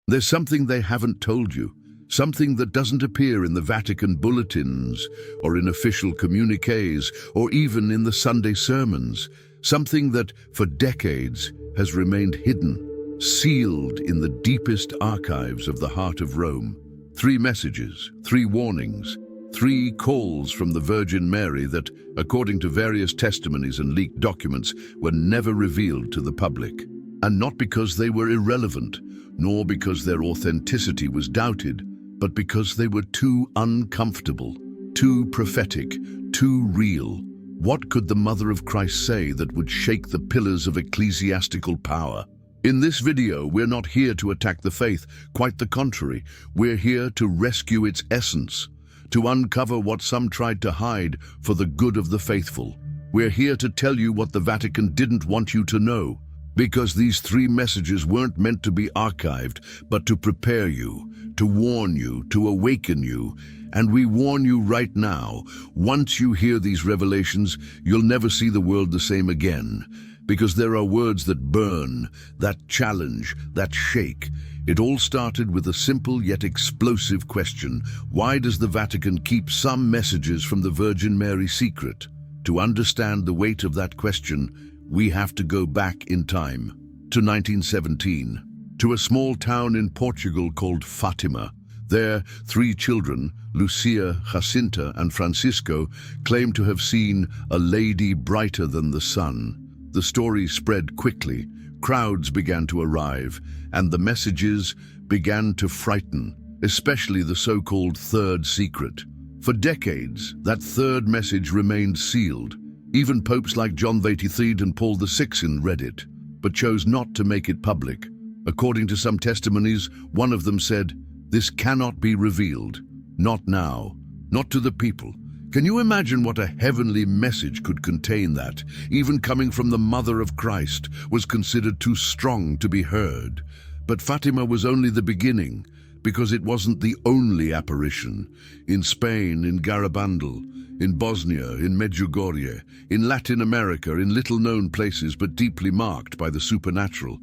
There's something they haven't told you, something that doesn't appear in the Vatican bulletins or in official communiques or even in the Sunday sermons, something that, for decades, has remained hidden, sealed in the deepest archives of the heart of Rome. 3 messages, 3 warnings, 3 calls from the Virgin Mary that, according to various testimonies and leaked documents, were never revealed to the public. And not because they were irrelevant, nor because their authenticity was doubted, but because they were too uncomfortable, too prophetic, too real. What could the Mother of Christ say that would shake the pillars of ecclesiastical power? In this video, we're not here to attack the faith, quite the contrary. We're here to rescue its essence, to uncover what some tried to hide for the good of the faithful. We're here to tell you what the Vatican didn't want you to know, because these 3 messages weren't meant to be archived, but to prepare you, to warn you, to awaken you. And we warn you right now, once you hear these revelations, you'll never see the world the same again, because there are words that burn, that challenge, that shake. It all started with a simple yet explosive question. Why does the Vatican keep some messages from the Virgin Mary secret? To understand the weight of that question, we have to go back in time, to 1917, to a small town in Portugal called Fatima. There, 3 children, Lucia, Jacinta, and Francisco, claimed to have seen a lady brighter than the sun. The story spread quickly, crowds began to arrive, and the messages began to frighten, especially the so-called third secret. For decades, that third message remained sealed. Even popes like John XXIII and Paul VI read it, but chose not to make it public. According to some testimonies, one of them said, "This cannot be revealed. Not now. Not to the people." Can you imagine what a heavenly message could contain that, even coming from the Mother of Christ, was considered too strong to be heard? But Fatima was only the beginning, because it wasn't the only apparition. In Spain, in Garabandal, in Bosnia, in Medjugorje, in Latin America, in little-known places but deeply marked by the supernatural.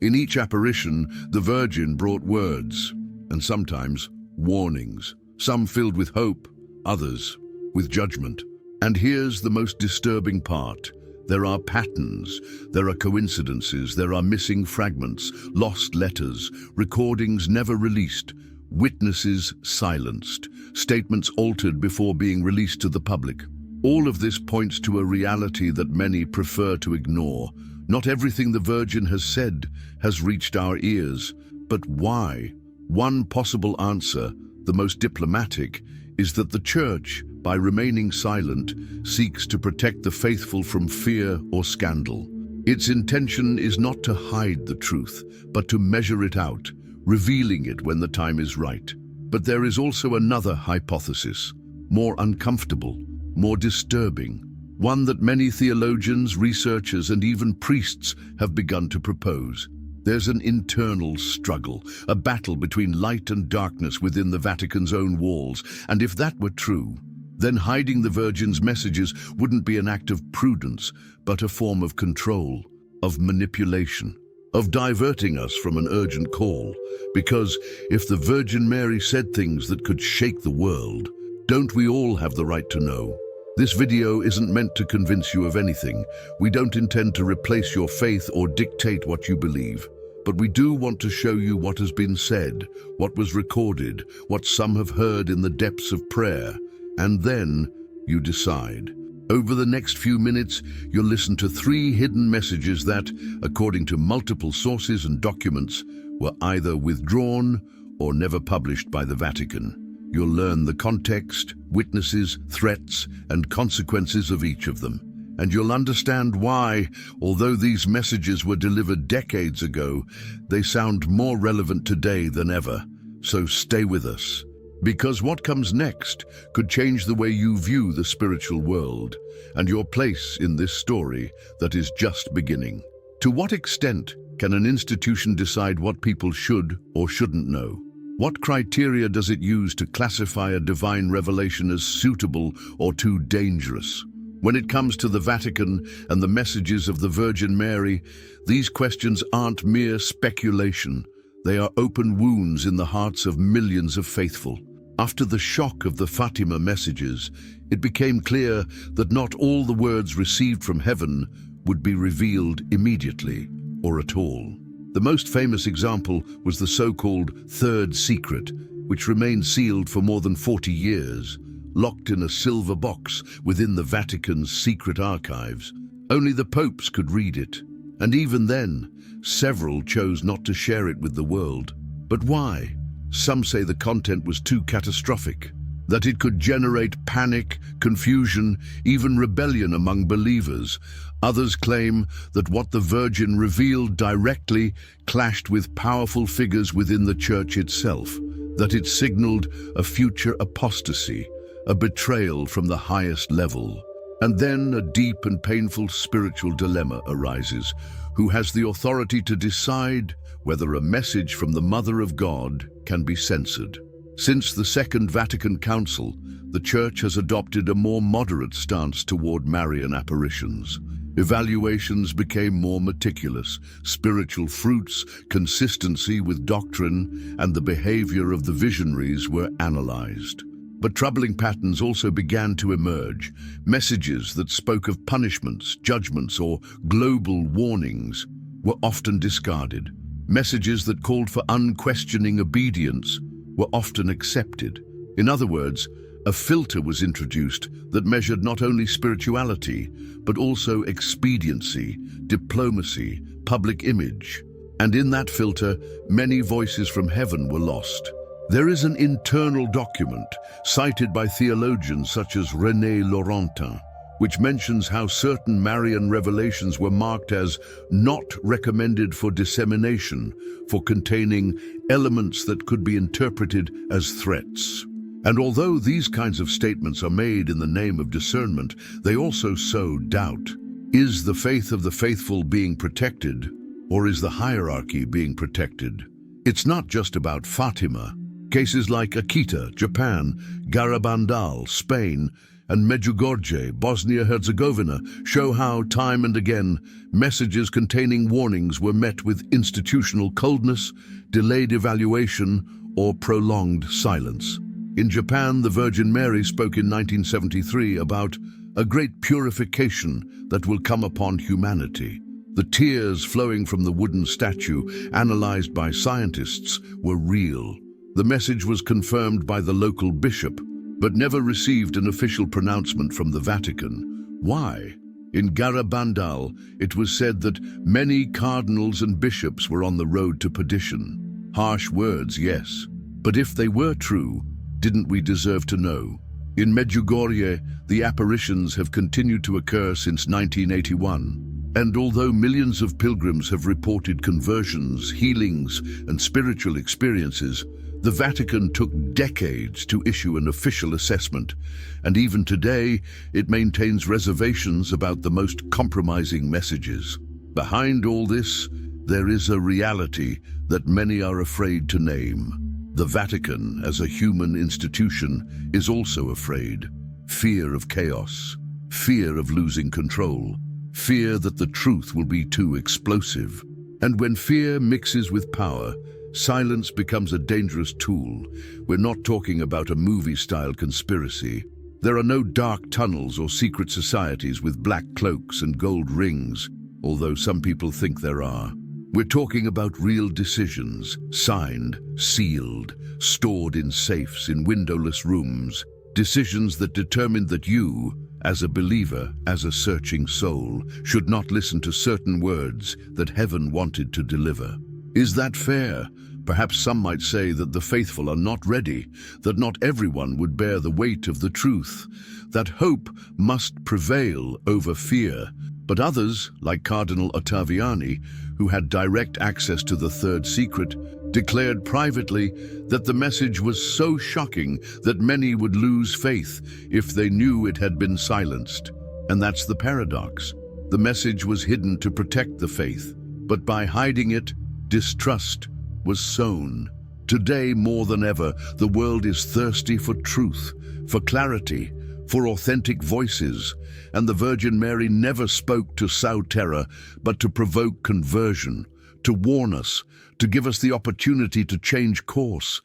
In each apparition, the Virgin brought words, and sometimes warnings, some filled with hope, others with judgment. And here's the most disturbing part. There are patterns, there are coincidences, there are missing fragments, lost letters, recordings never released, witnesses silenced, statements altered before being released to the public. All of this points to a reality that many prefer to ignore. Not everything the Virgin has said has reached our ears. But why? One possible answer, the most diplomatic, is that the Church, by remaining silent, seeks to protect the faithful from fear or scandal. Its intention is not to hide the truth, but to measure it out, revealing it when the time is right. But there is also another hypothesis, more uncomfortable, more disturbing, one that many theologians, researchers, and even priests have begun to propose. There's an internal struggle, a battle between light and darkness within the Vatican's own walls, and if that were true, then hiding the Virgin's messages wouldn't be an act of prudence, but a form of control, of manipulation, of diverting us from an urgent call. Because if the Virgin Mary said things that could shake the world, don't we all have the right to know? This video isn't meant to convince you of anything. We don't intend to replace your faith or dictate what you believe. But we do want to show you what has been said, what was recorded, what some have heard in the depths of prayer. And then you decide. Over the next few minutes, you'll listen to 3 hidden messages that, according to multiple sources and documents, were either withdrawn or never published by the Vatican. You'll learn the context, witnesses, threats, and consequences of each of them. And you'll understand why, although these messages were delivered decades ago, they sound more relevant today than ever. So stay with us. Because what comes next could change the way you view the spiritual world and your place in this story that is just beginning. To what extent can an institution decide what people should or shouldn't know? What criteria does it use to classify a divine revelation as suitable or too dangerous? When it comes to the Vatican and the messages of the Virgin Mary, these questions aren't mere speculation. They are open wounds in the hearts of millions of faithful. After the shock of the Fatima messages, it became clear that not all the words received from heaven would be revealed immediately or at all. The most famous example was the so-called Third Secret, which remained sealed for more than 40 years, locked in a silver box within the Vatican's secret archives. Only the popes could read it, and even then, several chose not to share it with the world. But why? Some say the content was too catastrophic, that it could generate panic, confusion, even rebellion among believers. Others claim that what the Virgin revealed directly clashed with powerful figures within the Church itself, that it signaled a future apostasy, a betrayal from the highest level. And then a deep and painful spiritual dilemma arises. Who has the authority to decide whether a message from the Mother of God can be censored? Since the Second Vatican Council, the Church has adopted a more moderate stance toward Marian apparitions. Evaluations became more meticulous. Spiritual fruits, consistency with doctrine, and the behavior of the visionaries were analyzed. But troubling patterns also began to emerge. Messages that spoke of punishments, judgments, or global warnings were often discarded. Messages that called for unquestioning obedience were often accepted. In other words, a filter was introduced that measured not only spirituality, but also expediency, diplomacy, public image. And in that filter, many voices from heaven were lost. There is an internal document cited by theologians such as René Laurentin, which mentions how certain Marian revelations were marked as not recommended for dissemination, for containing elements that could be interpreted as threats. And although these kinds of statements are made in the name of discernment, they also sow doubt. Is the faith of the faithful being protected, or is the hierarchy being protected? It's not just about Fatima. Cases like Akita, Japan, Garabandal, Spain, and Medjugorje, Bosnia-Herzegovina, show how, time and again, messages containing warnings were met with institutional coldness, delayed evaluation, or prolonged silence. In Japan, the Virgin Mary spoke in 1973 about a great purification that will come upon humanity. The tears flowing from the wooden statue, analyzed by scientists, were real. The message was confirmed by the local bishop, but never received an official pronouncement from the Vatican. Why? In Garabandal, it was said that many cardinals and bishops were on the road to perdition. Harsh words, yes. But if they were true, didn't we deserve to know? In Medjugorje, the apparitions have continued to occur since 1981. And although millions of pilgrims have reported conversions, healings, and spiritual experiences, the Vatican took decades to issue an official assessment, and even today it maintains reservations about the most compromising messages. Behind all this, there is a reality that many are afraid to name. The Vatican, as a human institution, is also afraid. Fear of chaos, fear of losing control, fear that the truth will be too explosive. And when fear mixes with power, silence becomes a dangerous tool. We're not talking about a movie-style conspiracy. There are no dark tunnels or secret societies with black cloaks and gold rings, although some people think there are. We're talking about real decisions, signed, sealed, stored in safes in windowless rooms, decisions that determined that you, as a believer, as a searching soul, should not listen to certain words that heaven wanted to deliver. Is that fair? Perhaps some might say that the faithful are not ready, that not everyone would bear the weight of the truth, that hope must prevail over fear. But others, like Cardinal Ottaviani, who had direct access to the Third Secret, declared privately that the message was so shocking that many would lose faith if they knew it had been silenced. And that's the paradox. The message was hidden to protect the faith, but by hiding it, distrust was sown. Today, more than ever, the world is thirsty for truth, for clarity, for authentic voices, and the Virgin Mary never spoke to sow terror, but to provoke conversion, to warn us, to give us the opportunity to change course.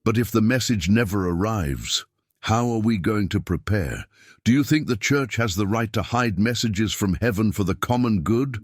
But if the message never arrives, how are we going to prepare? Do you think the church has the right to hide messages from heaven for the common good?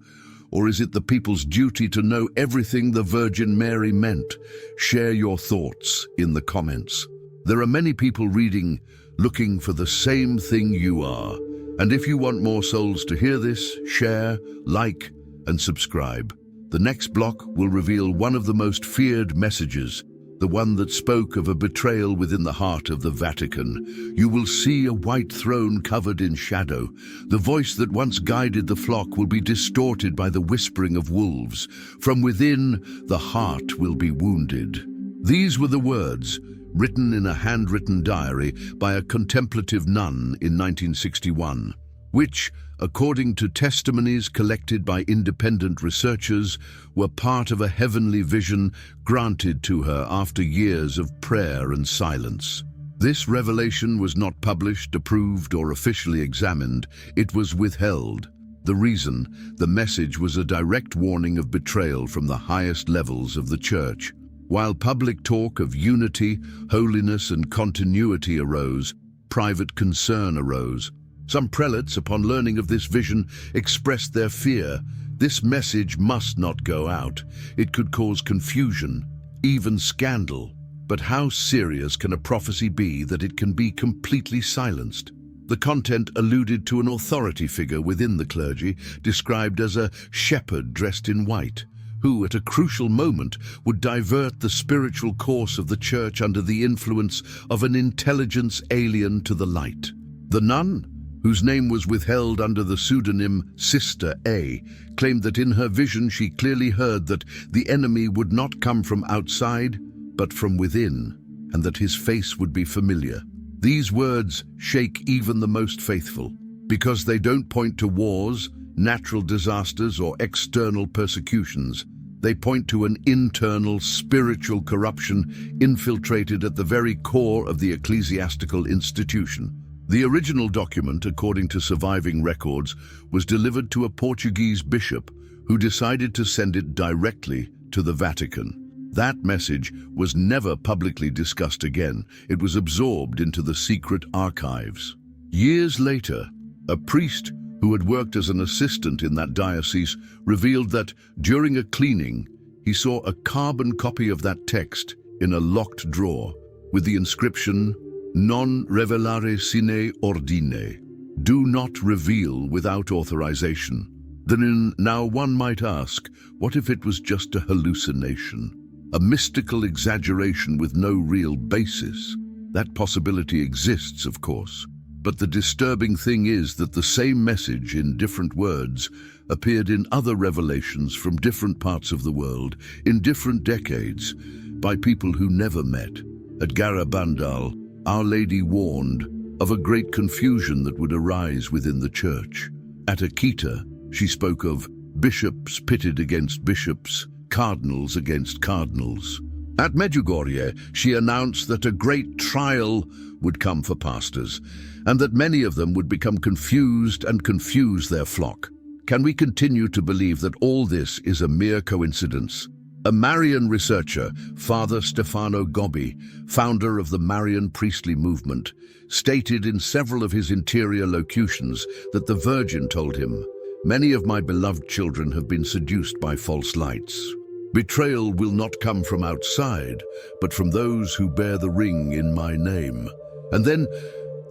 Or is it the people's duty to know everything the Virgin Mary meant? Share your thoughts in the comments. There are many people reading, looking for the same thing you are. And if you want more souls to hear this, share, like, and subscribe. The next block will reveal one of the most feared messages, the one that spoke of a betrayal within the heart of the Vatican. You will see a white throne covered in shadow. The voice that once guided the flock will be distorted by the whispering of wolves. From within, the heart will be wounded. These were the words, written in a handwritten diary by a contemplative nun in 1961, which, according to testimonies collected by independent researchers, were part of a heavenly vision granted to her after years of prayer and silence. This revelation was not published, approved, or officially examined. It was withheld. The reason: the message was a direct warning of betrayal from the highest levels of the Church. While public talk of unity, holiness, and continuity arose, private concern arose. Some prelates, upon learning of this vision, expressed their fear. This message must not go out. It could cause confusion, even scandal. But how serious can a prophecy be that it can be completely silenced? The content alluded to an authority figure within the clergy, described as a shepherd dressed in white, who, at a crucial moment, would divert the spiritual course of the Church under the influence of an intelligence alien to the light. The nun, whose name was withheld under the pseudonym Sister A, claimed that in her vision she clearly heard that the enemy would not come from outside, but from within, and that his face would be familiar. These words shake even the most faithful, because they don't point to wars, natural disasters, or external persecutions. They point to an internal spiritual corruption infiltrated at the very core of the ecclesiastical institution. The original document, according to surviving records, was delivered to a Portuguese bishop who decided to send it directly to the Vatican. That message was never publicly discussed again. It was absorbed into the secret archives. Years later, a priest who had worked as an assistant in that diocese revealed that during a cleaning, he saw a carbon copy of that text in a locked drawer with the inscription, "Non revelare sine ordine," do not reveal without authorization. Then now one might ask, what if it was just a hallucination? A mystical exaggeration with no real basis? That possibility exists, of course. But the disturbing thing is that the same message in different words appeared in other revelations from different parts of the world, in different decades, by people who never met. At Garabandal, Our Lady warned of a great confusion that would arise within the Church. At Akita, she spoke of bishops pitted against bishops, cardinals against cardinals. At Medjugorje, she announced that a great trial would come for pastors, and that many of them would become confused and confuse their flock. Can we continue to believe that all this is a mere coincidence? A Marian researcher, Father Stefano Gobbi, founder of the Marian priestly movement, stated in several of his interior locutions that the Virgin told him, "Many of my beloved children have been seduced by false lights. Betrayal will not come from outside, but from those who bear the ring in my name." And then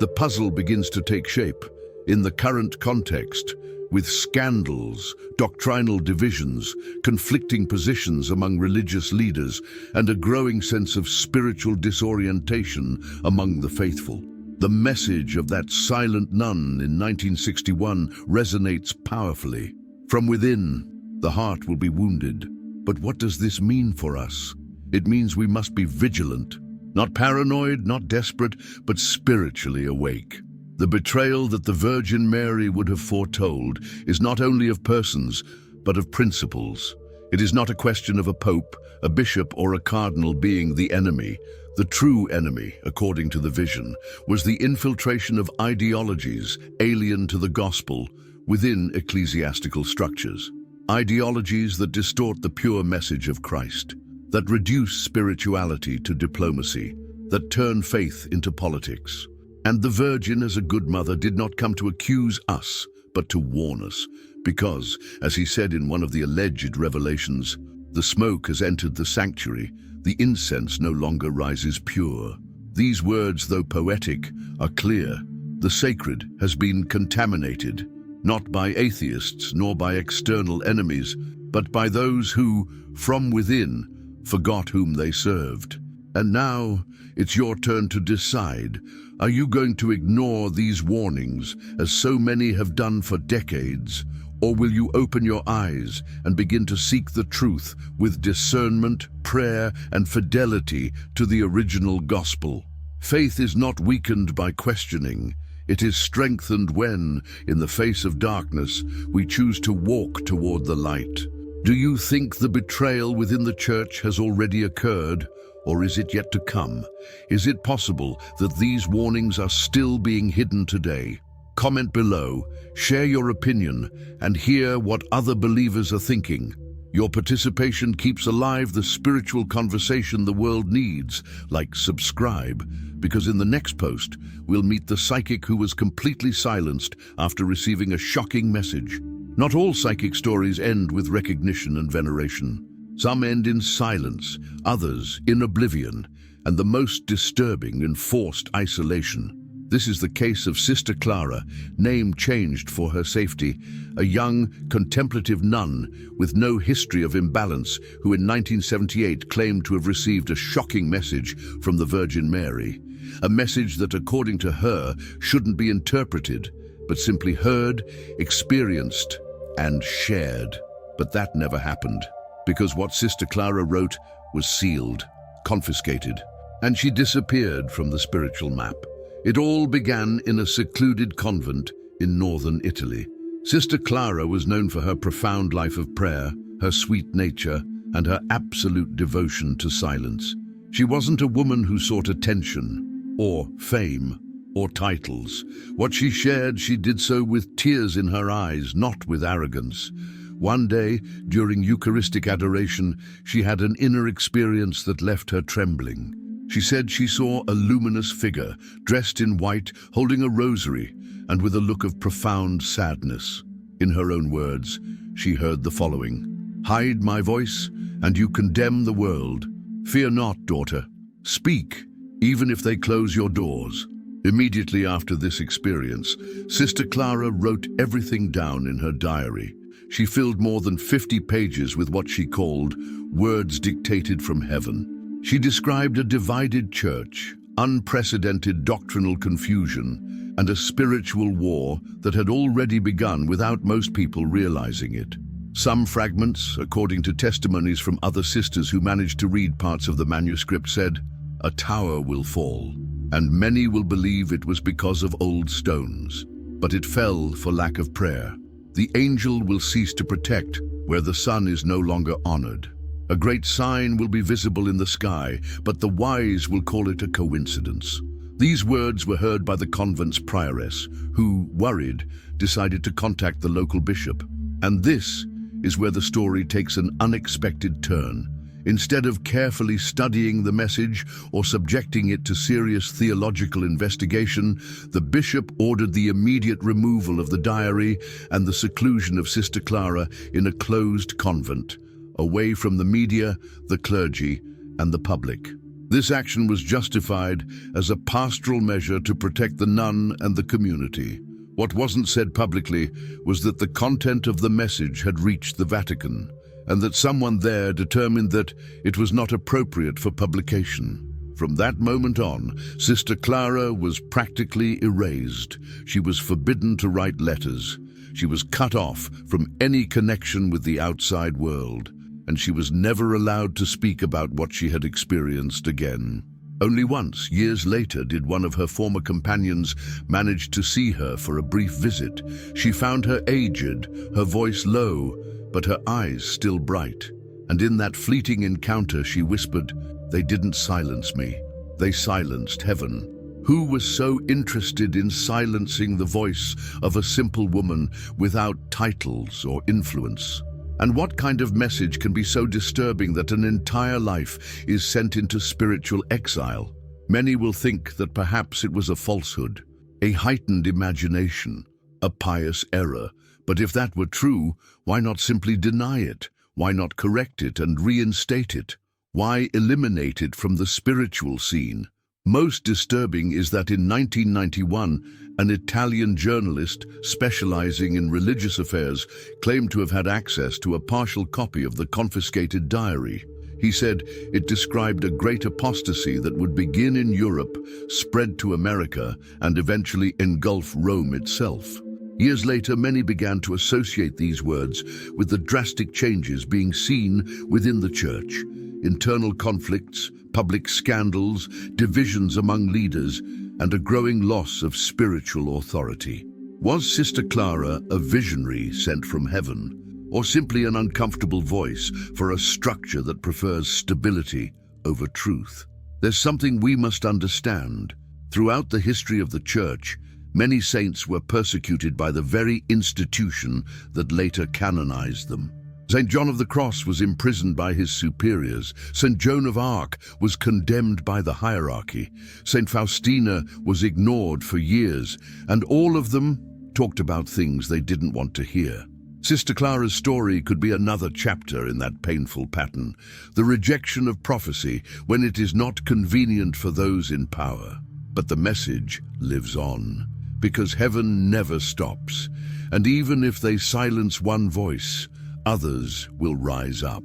the puzzle begins to take shape. In the current context, with scandals, doctrinal divisions, conflicting positions among religious leaders, and a growing sense of spiritual disorientation among the faithful, the message of that silent nun in 1961 resonates powerfully. From within, the heart will be wounded. But what does this mean for us? It means we must be vigilant, not paranoid, not desperate, but spiritually awake. The betrayal that the Virgin Mary would have foretold is not only of persons, but of principles. It is not a question of a pope, a bishop, or a cardinal being the enemy. The true enemy, according to the vision, was the infiltration of ideologies alien to the gospel within ecclesiastical structures. Ideologies that distort the pure message of Christ, that reduce spirituality to diplomacy, that turn faith into politics. And the Virgin, as a good mother, did not come to accuse us, but to warn us, because, as he said in one of the alleged revelations, the smoke has entered the sanctuary, the incense no longer rises pure. These words, though poetic, are clear. The sacred has been contaminated, not by atheists nor by external enemies, but by those who, from within, forgot whom they served. And now, it's your turn to decide. Are you going to ignore these warnings, as so many have done for decades? Or will you open your eyes and begin to seek the truth with discernment, prayer, and fidelity to the original gospel? Faith is not weakened by questioning. It is strengthened when, in the face of darkness, we choose to walk toward the light. Do you think the betrayal within the church has already occurred? Or is it yet to come? Is it possible that these warnings are still being hidden today? Comment below, share your opinion, and hear what other believers are thinking. Your participation keeps alive the spiritual conversation the world needs. Like, subscribe, because in the next post, we'll meet the psychic who was completely silenced after receiving a shocking message. Not all psychic stories end with recognition and veneration. Some end in silence, others in oblivion, and the most disturbing in forced isolation. This is the case of Sister Clara, name changed for her safety, a young, contemplative nun with no history of imbalance who in 1978 claimed to have received a shocking message from the Virgin Mary. A message that, according to her, shouldn't be interpreted, but simply heard, experienced, and shared. But that never happened, because what Sister Clara wrote was sealed, confiscated, and she disappeared from the spiritual map. It all began in a secluded convent in northern Italy. Sister Clara was known for her profound life of prayer, her sweet nature, and her absolute devotion to silence. She wasn't a woman who sought attention, or fame, or titles. What she shared, she did so with tears in her eyes, not with arrogance. One day, during Eucharistic adoration, she had an inner experience that left her trembling. She said she saw a luminous figure, dressed in white, holding a rosary, and with a look of profound sadness. In her own words, she heard the following: "Hide my voice, and you condemn the world. Fear not, daughter. Speak, even if they close your doors." Immediately after this experience, Sister Clara wrote everything down in her diary. She filled more than 50 pages with what she called words dictated from heaven. She described a divided church, unprecedented doctrinal confusion, and a spiritual war that had already begun without most people realizing it. Some fragments, according to testimonies from other sisters who managed to read parts of the manuscript, said, "A tower will fall, and many will believe it was because of old stones. But it fell for lack of prayer. The angel will cease to protect where the sun is no longer honored. A great sign will be visible in the sky, but the wise will call it a coincidence." These words were heard by the convent's prioress, who, worried, decided to contact the local bishop. And this is where the story takes an unexpected turn. Instead of carefully studying the message or subjecting it to serious theological investigation, the bishop ordered the immediate removal of the diary and the seclusion of Sister Clara in a closed convent, away from the media, the clergy, and the public. This action was justified as a pastoral measure to protect the nun and the community. What wasn't said publicly was that the content of the message had reached the Vatican, and that someone there determined that it was not appropriate for publication. From that moment on, Sister Clara was practically erased. She was forbidden to write letters. She was cut off from any connection with the outside world, and she was never allowed to speak about what she had experienced again. Only once, years later, did one of her former companions manage to see her for a brief visit. She found her aged, her voice low, but her eyes still bright. And in that fleeting encounter, she whispered, "They didn't silence me. They silenced heaven." Who was so interested in silencing the voice of a simple woman without titles or influence? And what kind of message can be so disturbing that an entire life is sent into spiritual exile? Many will think that perhaps it was a falsehood, a heightened imagination, a pious error. But if that were true, why not simply deny it? Why not correct it and reinstate it? Why eliminate it from the spiritual scene? Most disturbing is that in 1991, an Italian journalist specializing in religious affairs claimed to have had access to a partial copy of the confiscated diary. He said it described a great apostasy that would begin in Europe, spread to America, and eventually engulf Rome itself. Years later, many began to associate these words with the drastic changes being seen within the church: internal conflicts, public scandals, divisions among leaders, and a growing loss of spiritual authority. Was Sister Clara a visionary sent from heaven, or simply an uncomfortable voice for a structure that prefers stability over truth? There's something we must understand. Throughout the history of the church, many saints were persecuted by the very institution that later canonized them. St. John of the Cross was imprisoned by his superiors. St. Joan of Arc was condemned by the hierarchy. St. Faustina was ignored for years, and all of them talked about things they didn't want to hear. Sister Clara's story could be another chapter in that painful pattern, the rejection of prophecy when it is not convenient for those in power. But the message lives on, because heaven never stops, and even if they silence one voice, others will rise up.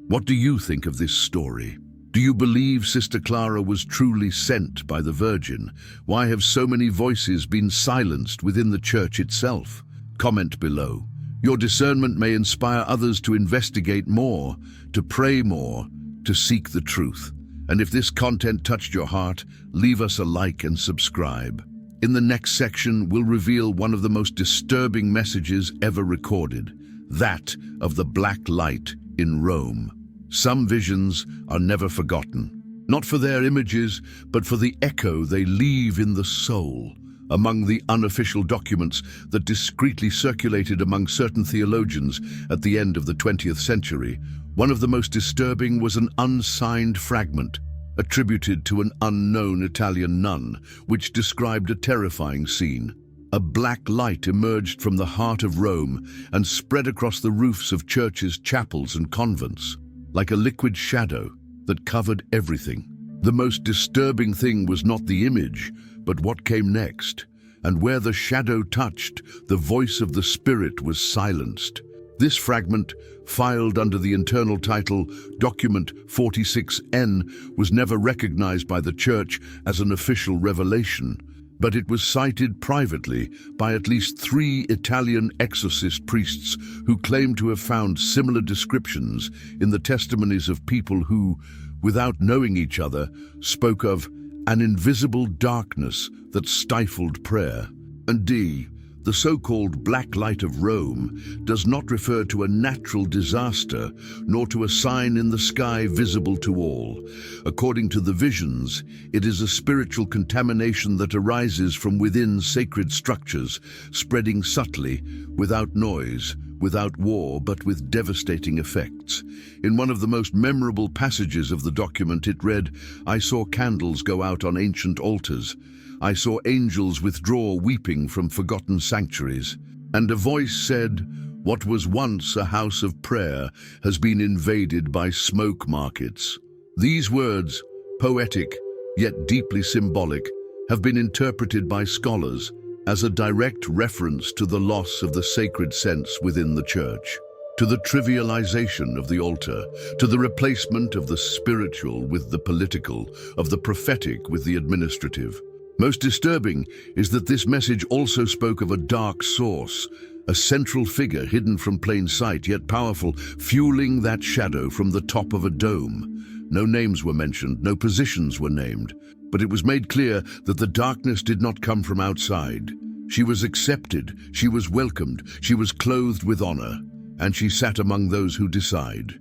What do you think of this story? Do you believe Sister Clara was truly sent by the Virgin? Why have so many voices been silenced within the church itself? Comment below. Your discernment may inspire others to investigate more, to pray more, to seek the truth. And if this content touched your heart, leave us a like and subscribe. In the next section, we'll reveal one of the most disturbing messages ever recorded, that of the black light in Rome. Some visions are never forgotten, not for their images, but for the echo they leave in the soul. Among the unofficial documents that discreetly circulated among certain theologians at the end of the 20th century, one of the most disturbing was an unsigned fragment attributed to an unknown Italian nun, which described a terrifying scene. A black light emerged from the heart of Rome and spread across the roofs of churches, chapels, and convents, like a liquid shadow that covered everything. The most disturbing thing was not the image, but what came next. And where the shadow touched, the voice of the Spirit was silenced. This fragment, filed under the internal title Document 46N, was never recognized by the Church as an official revelation, but it was cited privately by at least 3 Italian exorcist priests who claimed to have found similar descriptions in the testimonies of people who, without knowing each other, spoke of an invisible darkness that stifled prayer. And the so-called Black Light of Rome does not refer to a natural disaster, nor to a sign in the sky visible to all. According to the visions, it is a spiritual contamination that arises from within sacred structures, spreading subtly, without noise, without war, but with devastating effects. In one of the most memorable passages of the document, it read, "I saw candles go out on ancient altars. I saw angels withdraw weeping from forgotten sanctuaries. And a voice said, 'What was once a house of prayer has been invaded by smoke markets.'" These words, poetic yet deeply symbolic, have been interpreted by scholars as a direct reference to the loss of the sacred sense within the church, to the trivialization of the altar, to the replacement of the spiritual with the political, of the prophetic with the administrative. Most disturbing is that this message also spoke of a dark source, a central figure hidden from plain sight, yet powerful, fueling that shadow from the top of a dome. No names were mentioned, no positions were named, but it was made clear that the darkness did not come from outside. She was accepted, she was welcomed, she was clothed with honor, and she sat among those who decide.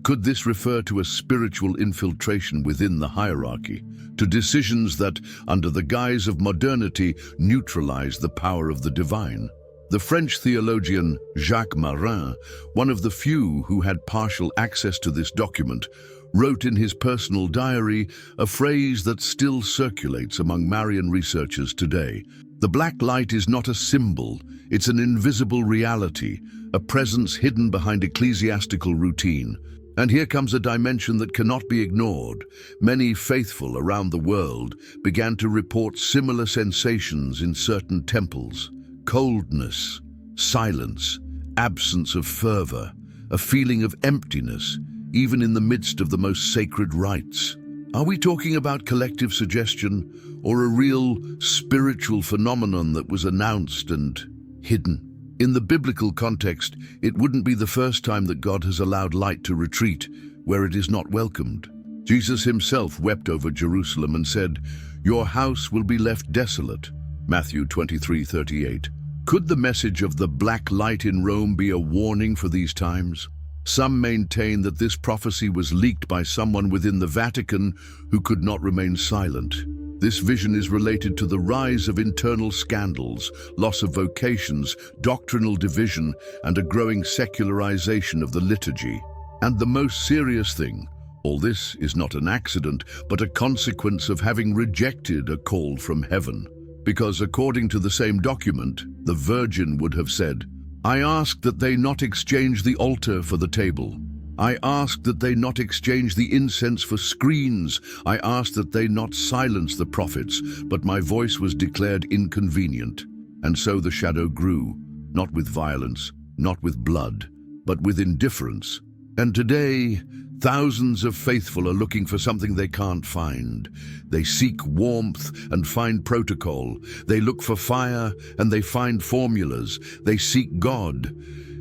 Could this refer to a spiritual infiltration within the hierarchy, to decisions that, under the guise of modernity, neutralize the power of the divine? The French theologian Jacques Marin, one of the few who had partial access to this document, wrote in his personal diary a phrase that still circulates among Marian researchers today. The black light is not a symbol, it's an invisible reality, a presence hidden behind ecclesiastical routine. And here comes a dimension that cannot be ignored. Many faithful around the world began to report similar sensations in certain temples. Coldness, silence, absence of fervor, a feeling of emptiness, even in the midst of the most sacred rites. Are we talking about collective suggestion or a real spiritual phenomenon that was announced and hidden? In the biblical context, it wouldn't be the first time that God has allowed light to retreat where it is not welcomed. Jesus himself wept over Jerusalem and said, "Your house will be left desolate." Matthew 23:38. Could the message of the black light in Rome be a warning for these times? Some maintain that this prophecy was leaked by someone within the Vatican who could not remain silent. This vision is related to the rise of internal scandals, loss of vocations, doctrinal division, and a growing secularization of the liturgy. And the most serious thing, all this is not an accident, but a consequence of having rejected a call from heaven. Because according to the same document, the Virgin would have said, "I ask that they not exchange the altar for the table. I ask that they not exchange the incense for screens. I ask that they not silence the prophets, but my voice was declared inconvenient." And so the shadow grew, not with violence, not with blood, but with indifference. And today, thousands of faithful are looking for something they can't find. They seek warmth and find protocol. They look for fire and they find formulas. They seek God,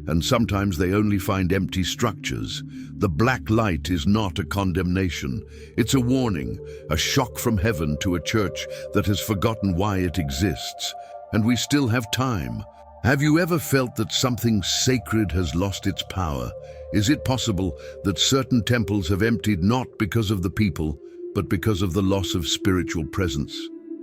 and sometimes they only find empty structures. The black light is not a condemnation. It's a warning, a shock from heaven to a church that has forgotten why it exists. And we still have time. Have you ever felt that something sacred has lost its power? Is it possible that certain temples have emptied not because of the people, but because of the loss of spiritual presence?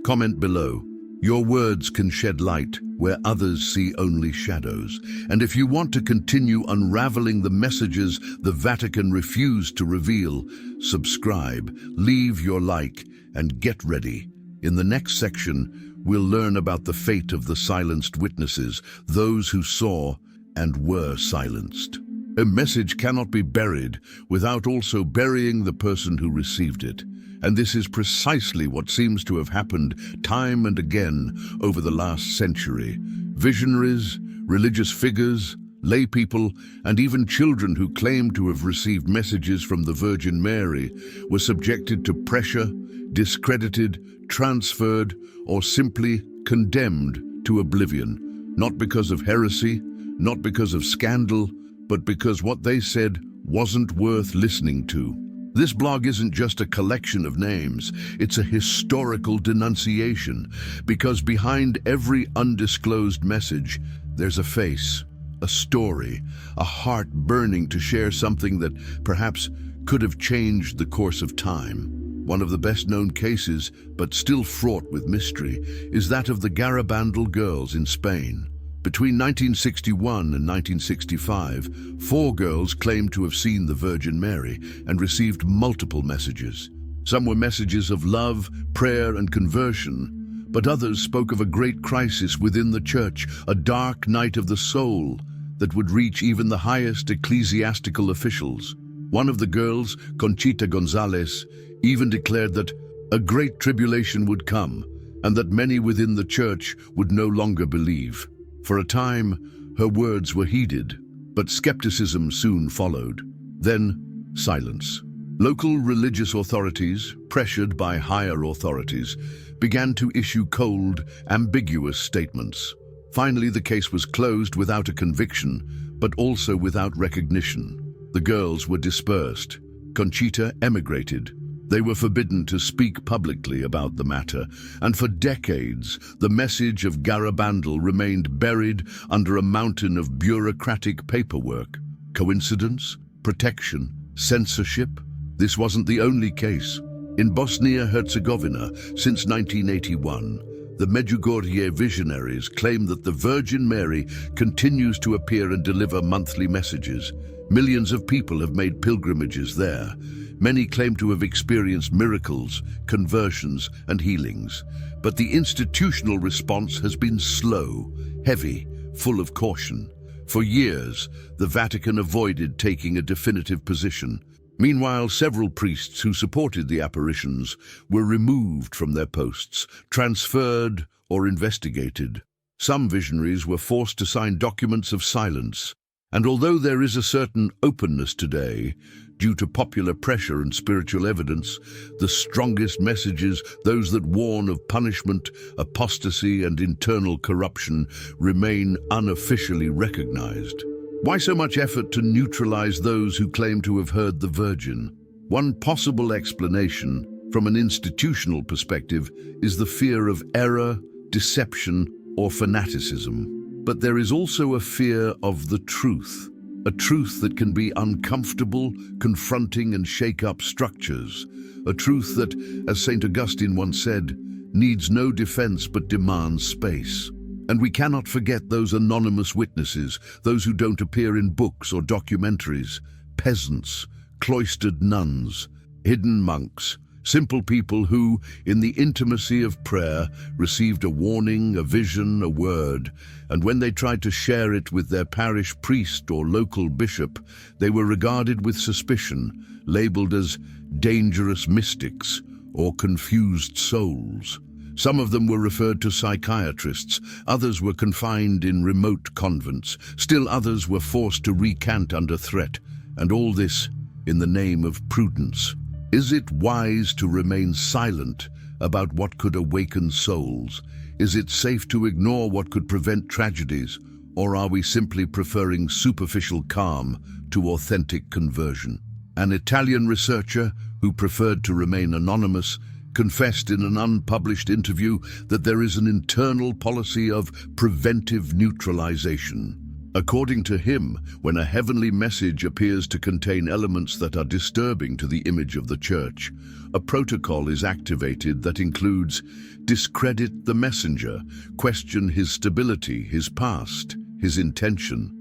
Comment below. Your words can shed light where others see only shadows. And if you want to continue unraveling the messages the Vatican refused to reveal, subscribe, leave your like, and get ready. In the next section, we'll learn about the fate of the silenced witnesses, those who saw and were silenced. A message cannot be buried without also burying the person who received it. And this is precisely what seems to have happened time and again over the last century. Visionaries, religious figures, lay people, and even children who claimed to have received messages from the Virgin Mary were subjected to pressure, discredited, transferred, or simply condemned to oblivion, not because of heresy, not because of scandal, but because what they said wasn't worth listening to. This blog isn't just a collection of names, it's a historical denunciation, because behind every undisclosed message, there's a face, a story, a heart burning to share something that perhaps could have changed the course of time. One of the best-known cases, but still fraught with mystery, is that of the Garabandal girls in Spain. Between 1961 and 1965, 4 girls claimed to have seen the Virgin Mary and received multiple messages. Some were messages of love, prayer, and conversion, but others spoke of a great crisis within the church, a dark night of the soul that would reach even the highest ecclesiastical officials. One of the girls, Conchita Gonzalez, even declared that a great tribulation would come and that many within the church would no longer believe. For a time, her words were heeded, but skepticism soon followed. Then, silence. Local religious authorities, pressured by higher authorities, began to issue cold, ambiguous statements. Finally, the case was closed without a conviction, but also without recognition. The girls were dispersed. Conchita emigrated. They were forbidden to speak publicly about the matter, and for decades, the message of Garabandal remained buried under a mountain of bureaucratic paperwork. Coincidence? Protection? Censorship? This wasn't the only case. In Bosnia-Herzegovina, since 1981, The Medjugorje visionaries claim that the Virgin Mary continues to appear and deliver monthly messages. Millions of people have made pilgrimages there. Many claim to have experienced miracles, conversions, and healings. But the institutional response has been slow, heavy, full of caution. For years, the Vatican avoided taking a definitive position. Meanwhile, several priests who supported the apparitions were removed from their posts, transferred, or investigated. Some visionaries were forced to sign documents of silence. And although there is a certain openness today, due to popular pressure and spiritual evidence, the strongest messages, those that warn of punishment, apostasy, and internal corruption, remain unofficially recognized. Why so much effort to neutralize those who claim to have heard the Virgin? One possible explanation, from an institutional perspective, is the fear of error, deception, or fanaticism. But there is also a fear of the truth, a truth that can be uncomfortable, confronting, and shake up structures. A truth that, as St. Augustine once said, needs no defense but demands space. And we cannot forget those anonymous witnesses, those who don't appear in books or documentaries, peasants, cloistered nuns, hidden monks, simple people who, in the intimacy of prayer, received a warning, a vision, a word, and when they tried to share it with their parish priest or local bishop, they were regarded with suspicion, labeled as dangerous mystics or confused souls. Some of them were referred to psychiatrists, others were confined in remote convents, still others were forced to recant under threat, and all this in the name of prudence. Is it wise to remain silent about what could awaken souls? Is it safe to ignore what could prevent tragedies? Or are we simply preferring superficial calm to authentic conversion? An Italian researcher who preferred to remain anonymous confessed in an unpublished interview that there is an internal policy of preventive neutralization. According to him, when a heavenly message appears to contain elements that are disturbing to the image of the Church, a protocol is activated that includes discredit the messenger, question his stability, his past, his intention,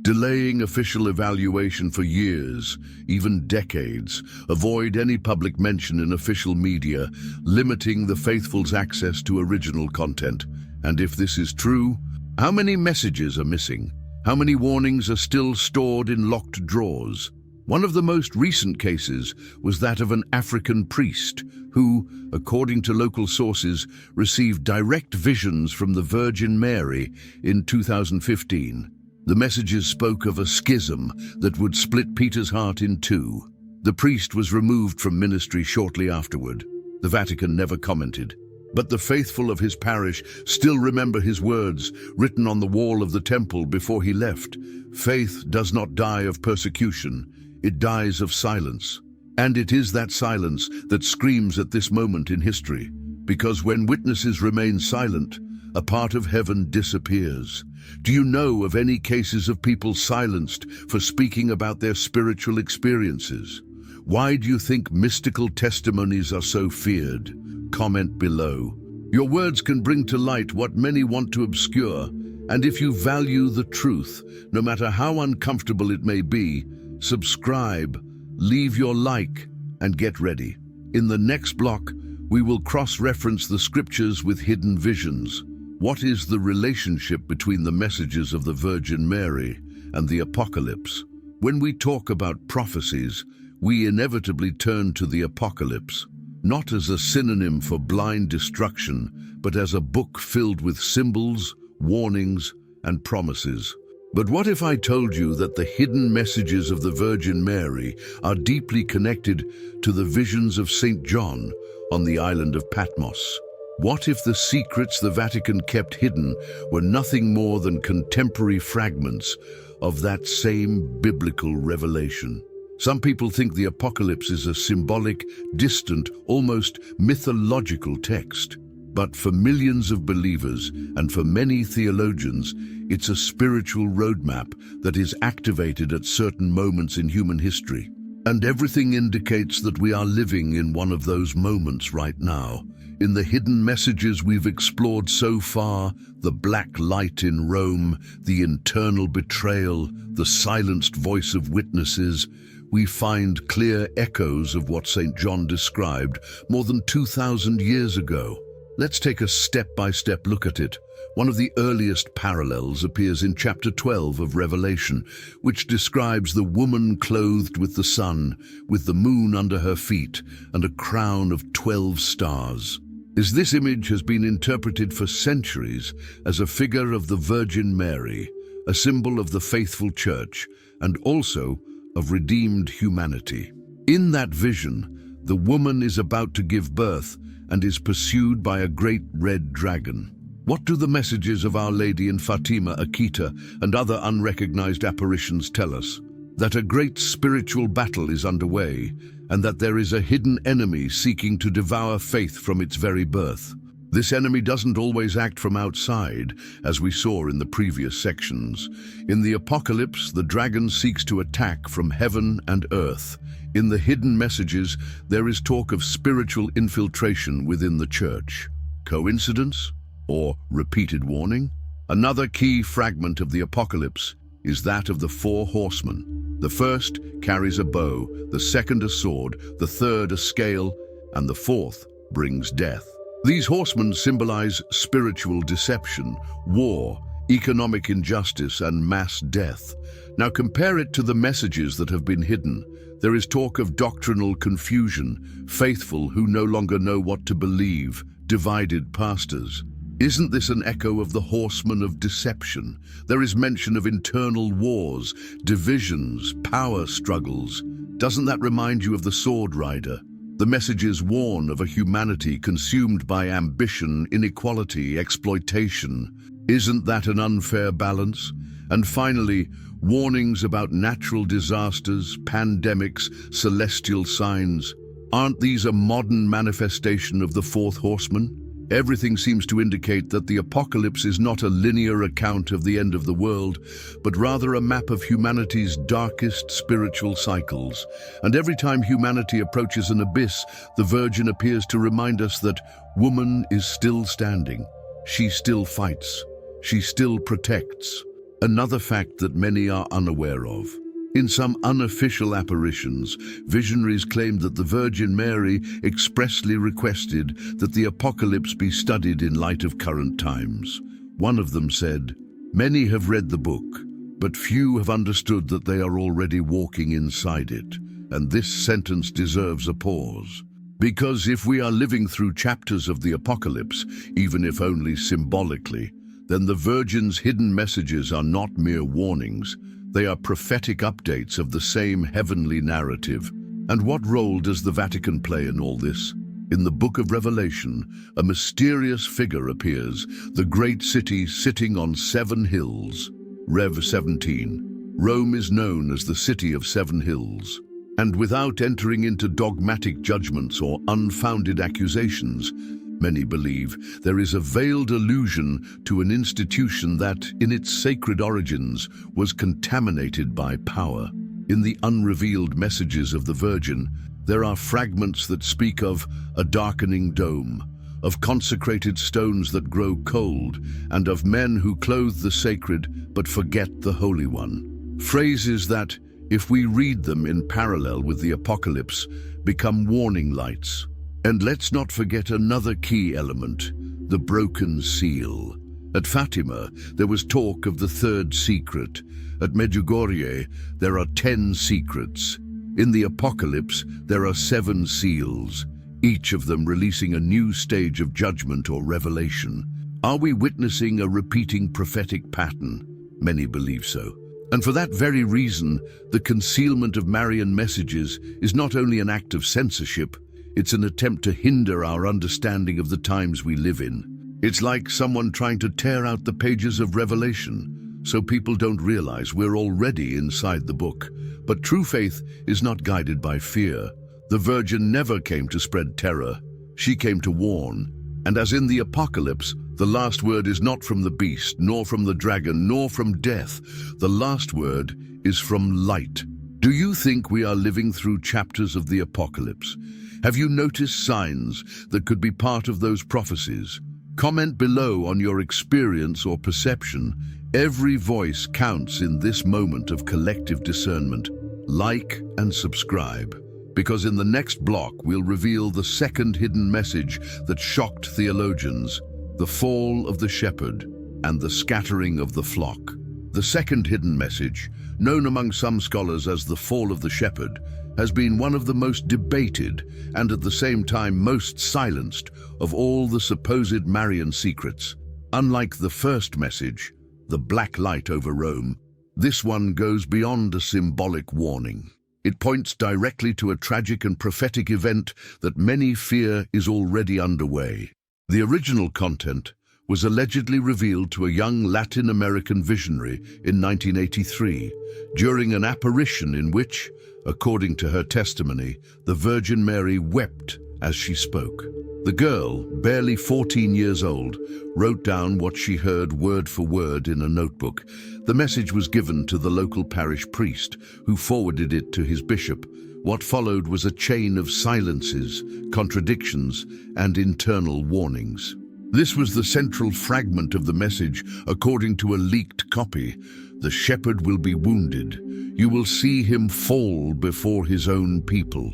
delaying official evaluation for years, even decades, avoid any public mention in official media, limiting the faithful's access to original content. And if this is true, how many messages are missing? How many warnings are still stored in locked drawers? One of the most recent cases was that of an African priest who, according to local sources, received direct visions from the Virgin Mary in 2015. The messages spoke of a schism that would split Peter's heart in two. The priest was removed from ministry shortly afterward. The Vatican never commented. But the faithful of his parish still remember his words, written on the wall of the temple before he left. Faith does not die of persecution, it dies of silence. And it is that silence that screams at this moment in history, because when witnesses remain silent, a part of heaven disappears. Do you know of any cases of people silenced for speaking about their spiritual experiences? Why do you think mystical testimonies are so feared? Comment below. Your words can bring to light what many want to obscure, and if you value the truth, no matter how uncomfortable it may be, subscribe, leave your like, and get ready. In the next block, we will cross-reference the scriptures with hidden visions. What is the relationship between the messages of the Virgin Mary and the Apocalypse? When we talk about prophecies, we inevitably turn to the Apocalypse, not as a synonym for blind destruction, but as a book filled with symbols, warnings, and promises. But what if I told you that the hidden messages of the Virgin Mary are deeply connected to the visions of St. John on the island of Patmos? What if the secrets the Vatican kept hidden were nothing more than contemporary fragments of that same biblical revelation? Some people think the Apocalypse is a symbolic, distant, almost mythological text. But for millions of believers and for many theologians, it's a spiritual roadmap that is activated at certain moments in human history. And everything indicates that we are living in one of those moments right now. In the hidden messages we've explored so far, the black light in Rome, the internal betrayal, the silenced voice of witnesses, we find clear echoes of what St. John described more than 2,000 years ago. Let's take a step-by-step look at it. One of the earliest parallels appears in chapter 12 of Revelation, which describes the woman clothed with the sun, with the moon under her feet, and a crown of 12 stars. This image has been interpreted for centuries as a figure of the Virgin Mary, a symbol of the faithful church, and also of redeemed humanity. In that vision, the woman is about to give birth and is pursued by a great red dragon. What do the messages of Our Lady in Fatima, Akita, and other unrecognized apparitions tell us? That a great spiritual battle is underway, and that there is a hidden enemy seeking to devour faith from its very birth. This enemy doesn't always act from outside, as we saw in the previous sections. In the Apocalypse, the dragon seeks to attack from heaven and earth. In the hidden messages, there is talk of spiritual infiltration within the church. Coincidence? Or repeated warning? Another key fragment of the Apocalypse is that of the 4 horsemen. The first carries a bow, the second a sword, the third a scale, and the fourth brings death. These horsemen symbolize spiritual deception, war, economic injustice, and mass death. Now compare it to the messages that have been hidden. There is talk of doctrinal confusion, faithful who no longer know what to believe, divided pastors. Isn't this an echo of the horsemen of deception? There is mention of internal wars, divisions, power struggles. Doesn't that remind you of the sword rider? The messages warn of a humanity consumed by ambition, inequality, exploitation. Isn't that an unfair balance? And finally, warnings about natural disasters, pandemics, celestial signs. Aren't these a modern manifestation of the 4th horseman? Everything seems to indicate that the Apocalypse is not a linear account of the end of the world, but rather a map of humanity's darkest spiritual cycles. And every time humanity approaches an abyss, the Virgin appears to remind us that woman is still standing. She still fights. She still protects. Another fact that many are unaware of. In some unofficial apparitions, visionaries claimed that the Virgin Mary expressly requested that the Apocalypse be studied in light of current times. One of them said, "Many have read the book, but few have understood that they are already walking inside it." And this sentence deserves a pause. Because if we are living through chapters of the Apocalypse, even if only symbolically, then the Virgin's hidden messages are not mere warnings. They are prophetic updates of the same heavenly narrative. And what role does the Vatican play in all this? In the book of Revelation, a mysterious figure appears, the great city sitting on 7 hills. Rev 17. Rome is known as the city of 7 hills. And without entering into dogmatic judgments or unfounded accusations, many believe there is a veiled allusion to an institution that, in its sacred origins, was contaminated by power. In the unrevealed messages of the Virgin, there are fragments that speak of a darkening dome, of consecrated stones that grow cold, and of men who clothe the sacred but forget the Holy One. Phrases that, if we read them in parallel with the Apocalypse, become warning lights. And let's not forget another key element, the broken seal. At Fatima, there was talk of the 3rd secret. At Medjugorje, there are 10 secrets. In the Apocalypse, there are 7 seals, each of them releasing a new stage of judgment or revelation. Are we witnessing a repeating prophetic pattern? Many believe so. And for that very reason, the concealment of Marian messages is not only an act of censorship, it's an attempt to hinder our understanding of the times we live in. It's like someone trying to tear out the pages of Revelation, so people don't realize we're already inside the book. But true faith is not guided by fear. The Virgin never came to spread terror. She came to warn. And as in the Apocalypse, the last word is not from the beast, nor from the dragon, nor from death. The last word is from light. Do you think we are living through chapters of the apocalypse? Have you noticed signs that could be part of those prophecies? Comment below on your experience or perception. Every voice counts in this moment of collective discernment. Like and subscribe, because in the next block we'll reveal the second hidden message that shocked theologians, the fall of the shepherd and the scattering of the flock. The second hidden message, known among some scholars as the fall of the shepherd, has been one of the most debated and at the same time most silenced of all the supposed Marian secrets. Unlike the first message, the black light over Rome, this one goes beyond a symbolic warning. It points directly to a tragic and prophetic event that many fear is already underway. The original content was allegedly revealed to a young Latin American visionary in 1983 during an apparition in which, according to her testimony, the Virgin Mary wept as she spoke. The girl, barely 14 years old, wrote down what she heard word for word in a notebook. The message was given to the local parish priest, who forwarded it to his bishop. What followed was a chain of silences, contradictions, and internal warnings. This was the central fragment of the message, according to a leaked copy. The shepherd will be wounded. You will see him fall before his own people,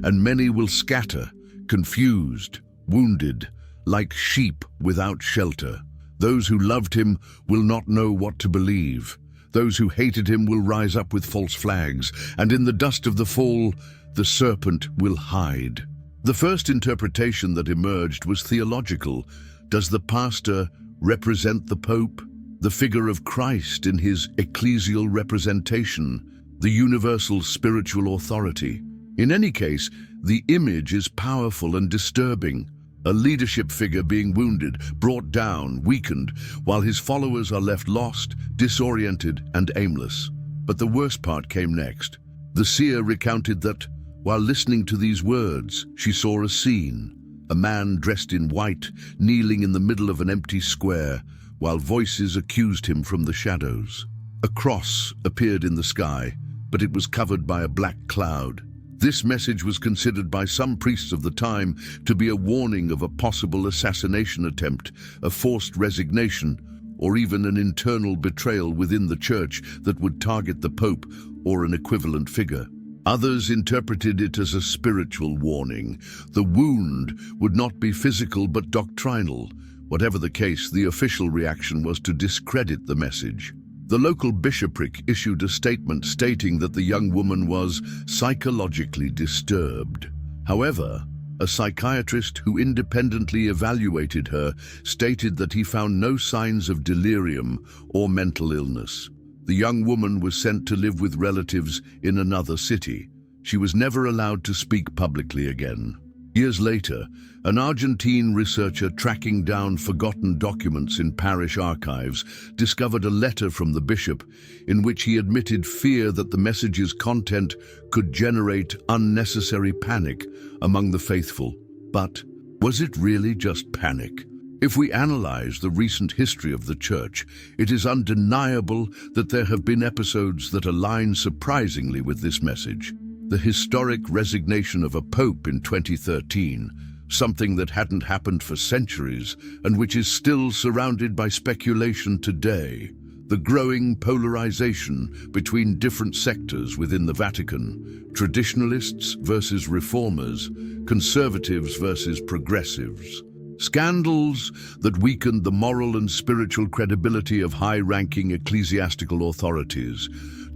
and many will scatter, confused, wounded, like sheep without shelter. Those who loved him will not know what to believe. Those who hated him will rise up with false flags, and in the dust of the fall, the serpent will hide. The first interpretation that emerged was theological. Does the pastor represent the Pope, the figure of Christ in his ecclesial representation, the universal spiritual authority? In any case, the image is powerful and disturbing. A leadership figure being wounded, brought down, weakened, while his followers are left lost, disoriented, and aimless. But the worst part came next. The seer recounted that, while listening to these words, she saw a scene. A man dressed in white, kneeling in the middle of an empty square, while voices accused him from the shadows. A cross appeared in the sky, but it was covered by a black cloud. This message was considered by some priests of the time to be a warning of a possible assassination attempt, a forced resignation, or even an internal betrayal within the church that would target the Pope or an equivalent figure. Others interpreted it as a spiritual warning. The wound would not be physical but doctrinal. Whatever the case, the official reaction was to discredit the message. The local bishopric issued a statement stating that the young woman was psychologically disturbed. However, a psychiatrist who independently evaluated her stated that he found no signs of delirium or mental illness. The young woman was sent to live with relatives in another city. She was never allowed to speak publicly again. Years later, an Argentine researcher tracking down forgotten documents in parish archives discovered a letter from the bishop in which he admitted fear that the message's content could generate unnecessary panic among the faithful. But was it really just panic? If we analyze the recent history of the Church, it is undeniable that there have been episodes that align surprisingly with this message. The historic resignation of a pope in 2013, something that hadn't happened for centuries and which is still surrounded by speculation today. The growing polarization between different sectors within the Vatican, traditionalists versus reformers, conservatives versus progressives. Scandals that weakened the moral and spiritual credibility of high-ranking ecclesiastical authorities.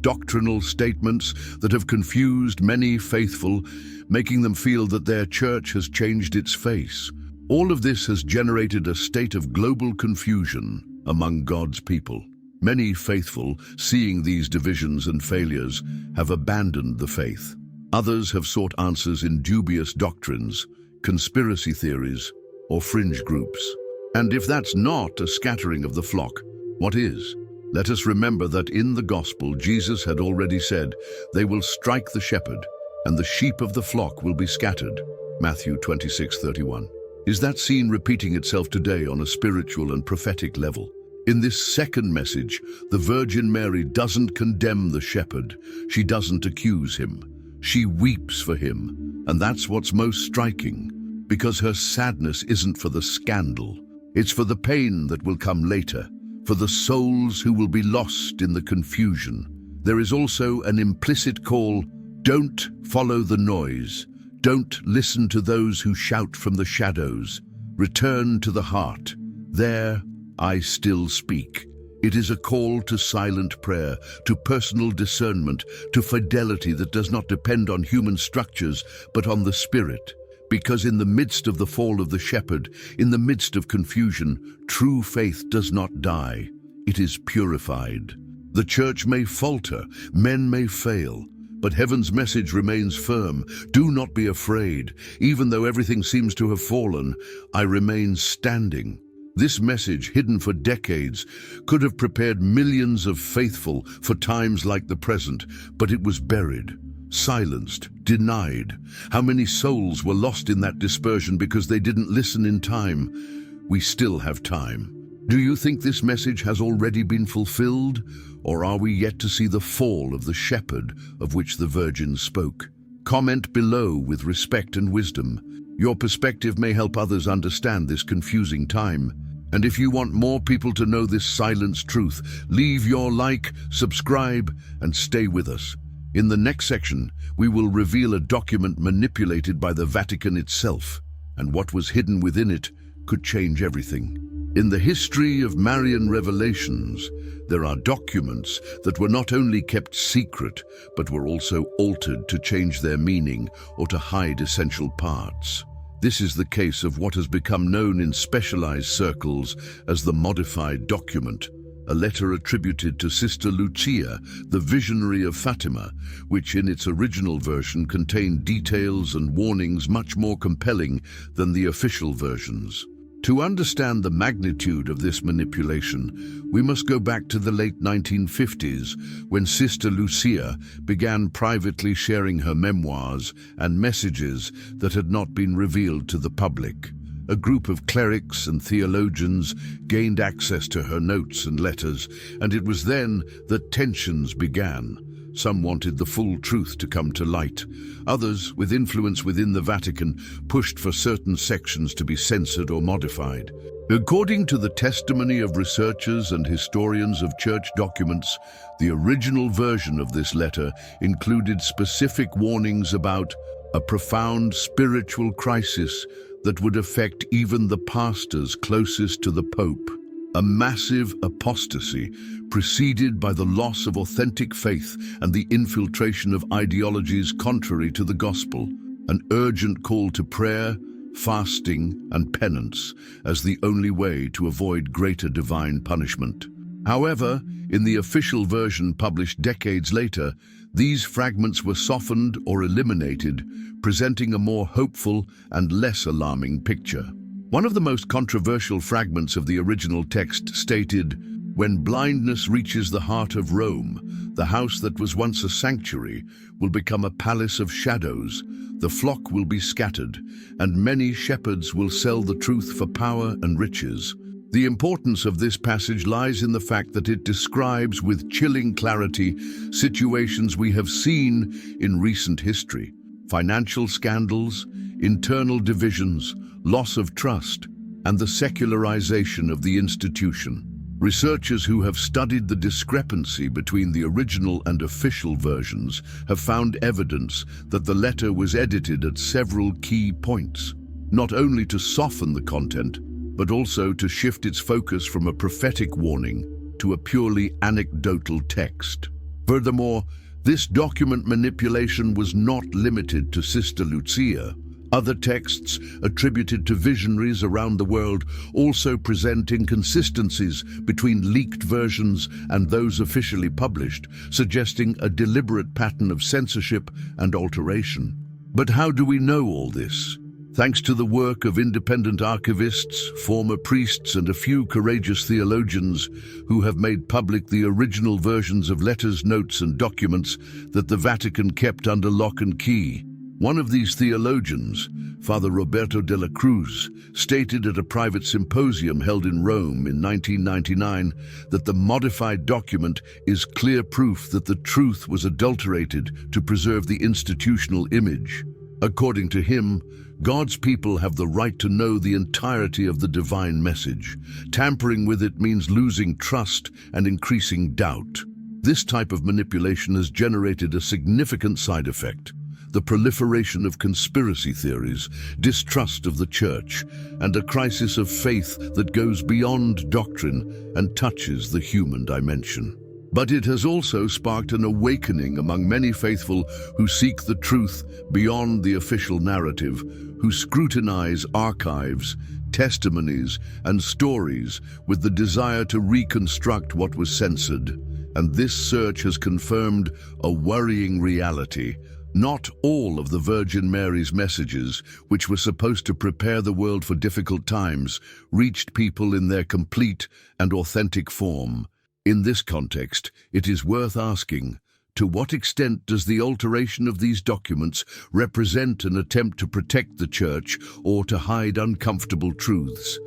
Doctrinal statements that have confused many faithful, making them feel that their church has changed its face. All of this has generated a state of global confusion among God's people. Many faithful, seeing these divisions and failures, have abandoned the faith. Others have sought answers in dubious doctrines, conspiracy theories, or fringe groups. And if that's not a scattering of the flock, what is? Let us remember that in the gospel, Jesus had already said, "They will strike the shepherd, and the sheep of the flock will be scattered." Matthew 26:31. Is that scene repeating itself today on a spiritual and prophetic level? In this second message, the Virgin Mary doesn't condemn the shepherd. She doesn't accuse him. She weeps for him, and that's what's most striking, because her sadness isn't for the scandal. It's for the pain that will come later, for the souls who will be lost in the confusion. There is also an implicit call: don't follow the noise. Don't listen to those who shout from the shadows. Return to the heart. There, I still speak. It is a call to silent prayer, to personal discernment, to fidelity that does not depend on human structures, but on the Spirit. Because in the midst of the fall of the shepherd, in the midst of confusion, true faith does not die. It is purified. The church may falter, men may fail, but heaven's message remains firm. Do not be afraid. Even though everything seems to have fallen, I remain standing. This message, hidden for decades, could have prepared millions of faithful for times like the present, but it was buried, silenced, denied. How many souls were lost in that dispersion because they didn't listen in time? We still have time. Do you think this message has already been fulfilled, or are we yet to see the fall of the shepherd of which the Virgin spoke? Comment below with respect and wisdom. Your perspective may help others understand this confusing time. And if you want more people to know this silenced truth, leave your like, subscribe, and stay with us. In the next section, we will reveal a document manipulated by the Vatican itself, and what was hidden within it could change everything. In the history of Marian revelations, there are documents that were not only kept secret, but were also altered to change their meaning or to hide essential parts. This is the case of what has become known in specialized circles as the modified document, a letter attributed to Sister Lucia, the visionary of Fatima, which in its original version contained details and warnings much more compelling than the official versions. To understand the magnitude of this manipulation, we must go back to the late 1950s, when Sister Lucia began privately sharing her memoirs and messages that had not been revealed to the public. A group of clerics and theologians gained access to her notes and letters, and it was then that tensions began. Some wanted the full truth to come to light. Others, with influence within the Vatican, pushed for certain sections to be censored or modified. According to the testimony of researchers and historians of church documents, the original version of this letter included specific warnings about a profound spiritual crisis that would affect even the pastors closest to the Pope. A massive apostasy preceded by the loss of authentic faith and the infiltration of ideologies contrary to the gospel. An urgent call to prayer, fasting, and penance as the only way to avoid greater divine punishment. However, in the official version published decades later, these fragments were softened or eliminated, presenting a more hopeful and less alarming picture. One of the most controversial fragments of the original text stated, "When blindness reaches the heart of Rome, the house that was once a sanctuary will become a palace of shadows. The flock will be scattered, and many shepherds will sell the truth for power and riches." The importance of this passage lies in the fact that it describes with chilling clarity situations we have seen in recent history: financial scandals, internal divisions, loss of trust, and the secularization of the institution. Researchers who have studied the discrepancy between the original and official versions have found evidence that the letter was edited at several key points, not only to soften the content, but also to shift its focus from a prophetic warning to a purely anecdotal text. Furthermore, this document manipulation was not limited to Sister Lucia. Other texts attributed to visionaries around the world also present inconsistencies between leaked versions and those officially published, suggesting a deliberate pattern of censorship and alteration. But how do we know all this? Thanks to the work of independent archivists, former priests, and a few courageous theologians who have made public the original versions of letters, notes, and documents that the Vatican kept under lock and key. One of these theologians, Father Roberto de la Cruz, stated at a private symposium held in Rome in 1999 that the modified document is clear proof that the truth was adulterated to preserve the institutional image. According to him, God's people have the right to know the entirety of the divine message. Tampering with it means losing trust and increasing doubt. This type of manipulation has generated a significant side effect: the proliferation of conspiracy theories, distrust of the church, and a crisis of faith that goes beyond doctrine and touches the human dimension. But it has also sparked an awakening among many faithful who seek the truth beyond the official narrative, who scrutinize archives, testimonies, and stories with the desire to reconstruct what was censored. And this search has confirmed a worrying reality. Not all of the Virgin Mary's messages, which were supposed to prepare the world for difficult times, reached people in their complete and authentic form. In this context, it is worth asking, to what extent does the alteration of these documents represent an attempt to protect the Church or to hide uncomfortable truths?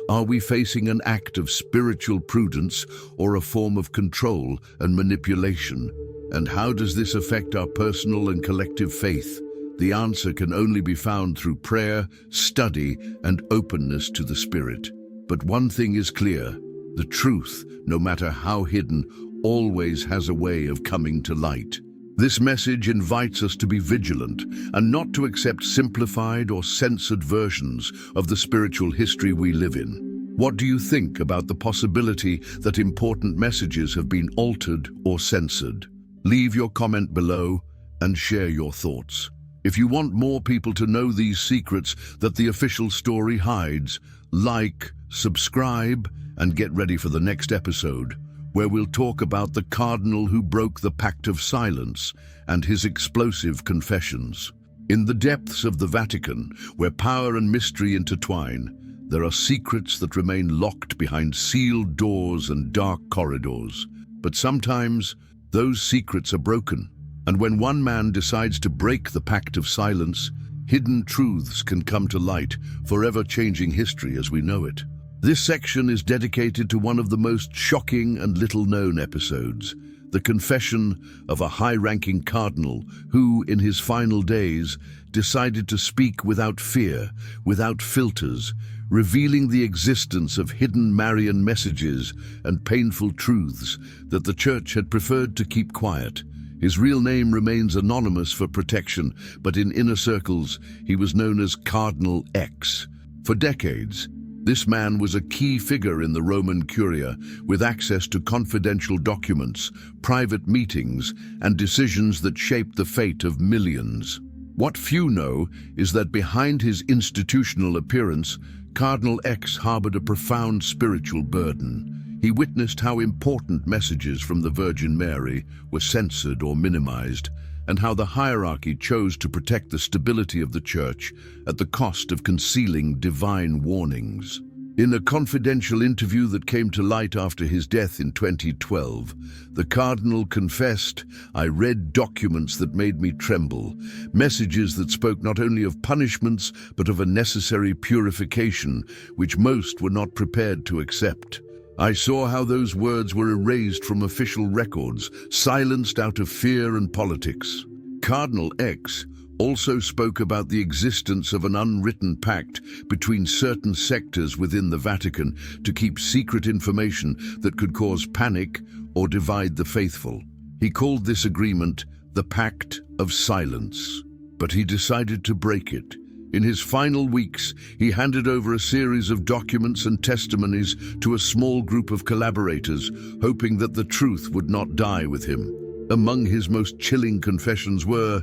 Are we facing an act of spiritual prudence or a form of control and manipulation? And how does this affect our personal and collective faith? The answer can only be found through prayer, study, and openness to the Spirit. But one thing is clear: the truth, no matter how hidden, always has a way of coming to light. This message invites us to be vigilant and not to accept simplified or censored versions of the spiritual history we live in. What do you think about the possibility that important messages have been altered or censored? Leave your comment below and share your thoughts. If you want more people to know these secrets that the official story hides, like, subscribe, and get ready for the next episode, where we'll talk about the cardinal who broke the Pact of Silence and his explosive confessions. In the depths of the Vatican, where power and mystery intertwine, there are secrets that remain locked behind sealed doors and dark corridors. But sometimes, those secrets are broken, and when one man decides to break the Pact of Silence, hidden truths can come to light, forever changing history as we know it. This section is dedicated to one of the most shocking and little-known episodes, the confession of a high-ranking cardinal who, in his final days, decided to speak without fear, without filters, revealing the existence of hidden Marian messages and painful truths that the Church had preferred to keep quiet. His real name remains anonymous for protection, but in inner circles, he was known as Cardinal X. For decades, this man was a key figure in the Roman Curia, with access to confidential documents, private meetings, and decisions that shaped the fate of millions. What few know is that behind his institutional appearance, Cardinal X harbored a profound spiritual burden. He witnessed how important messages from the Virgin Mary were censored or minimized, and how the hierarchy chose to protect the stability of the Church at the cost of concealing divine warnings. In a confidential interview that came to light after his death in 2012, the Cardinal confessed, "I read documents that made me tremble, messages that spoke not only of punishments but of a necessary purification, which most were not prepared to accept. I saw how those words were erased from official records, silenced out of fear and politics." Cardinal X also spoke about the existence of an unwritten pact between certain sectors within the Vatican to keep secret information that could cause panic or divide the faithful. He called this agreement the Pact of Silence, but he decided to break it. In his final weeks, he handed over a series of documents and testimonies to a small group of collaborators, hoping that the truth would not die with him. Among his most chilling confessions were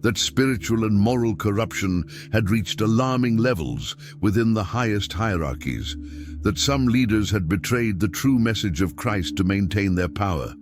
that spiritual and moral corruption had reached alarming levels within the highest hierarchies, that some leaders had betrayed the true message of Christ to maintain their power,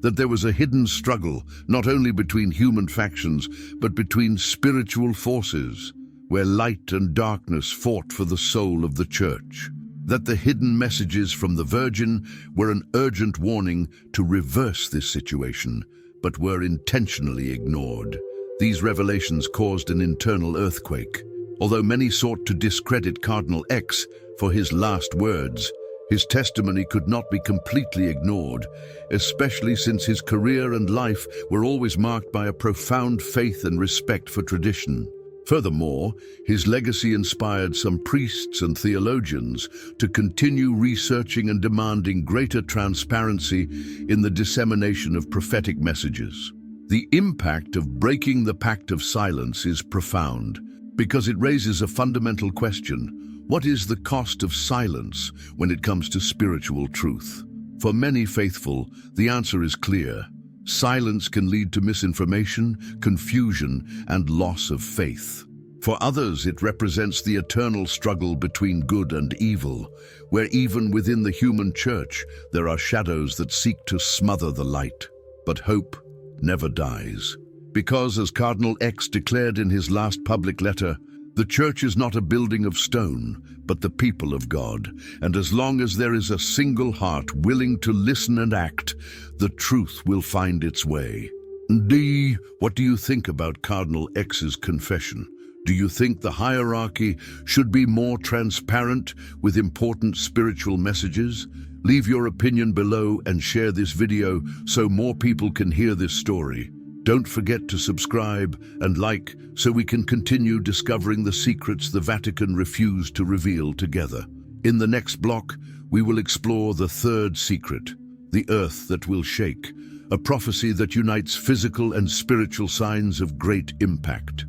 that there was a hidden struggle not only between human factions but between spiritual forces, where light and darkness fought for the soul of the Church, that the hidden messages from the Virgin were an urgent warning to reverse this situation, but were intentionally ignored. These revelations caused an internal earthquake. Although many sought to discredit Cardinal X for his last words, his testimony could not be completely ignored, especially since his career and life were always marked by a profound faith and respect for tradition. Furthermore, his legacy inspired some priests and theologians to continue researching and demanding greater transparency in the dissemination of prophetic messages. The impact of breaking the pact of silence is profound, because it raises a fundamental question: what is the cost of silence when it comes to spiritual truth? For many faithful, the answer is clear. Silence can lead to misinformation, confusion, and loss of faith. For others, it represents the eternal struggle between good and evil, where even within the human church, there are shadows that seek to smother the light. But hope never dies. Because, as Cardinal X declared in his last public letter, the church is not a building of stone, but the people of God. And as long as there is a single heart willing to listen and act, the truth will find its way. D, what do you think about Cardinal X's confession? Do you think the hierarchy should be more transparent with important spiritual messages? Leave your opinion below and share this video so more people can hear this story. Don't forget to subscribe and like so we can continue discovering the secrets the Vatican refused to reveal together. In the next block, we will explore the third secret, the earth that will shake, a prophecy that unites physical and spiritual signs of great impact.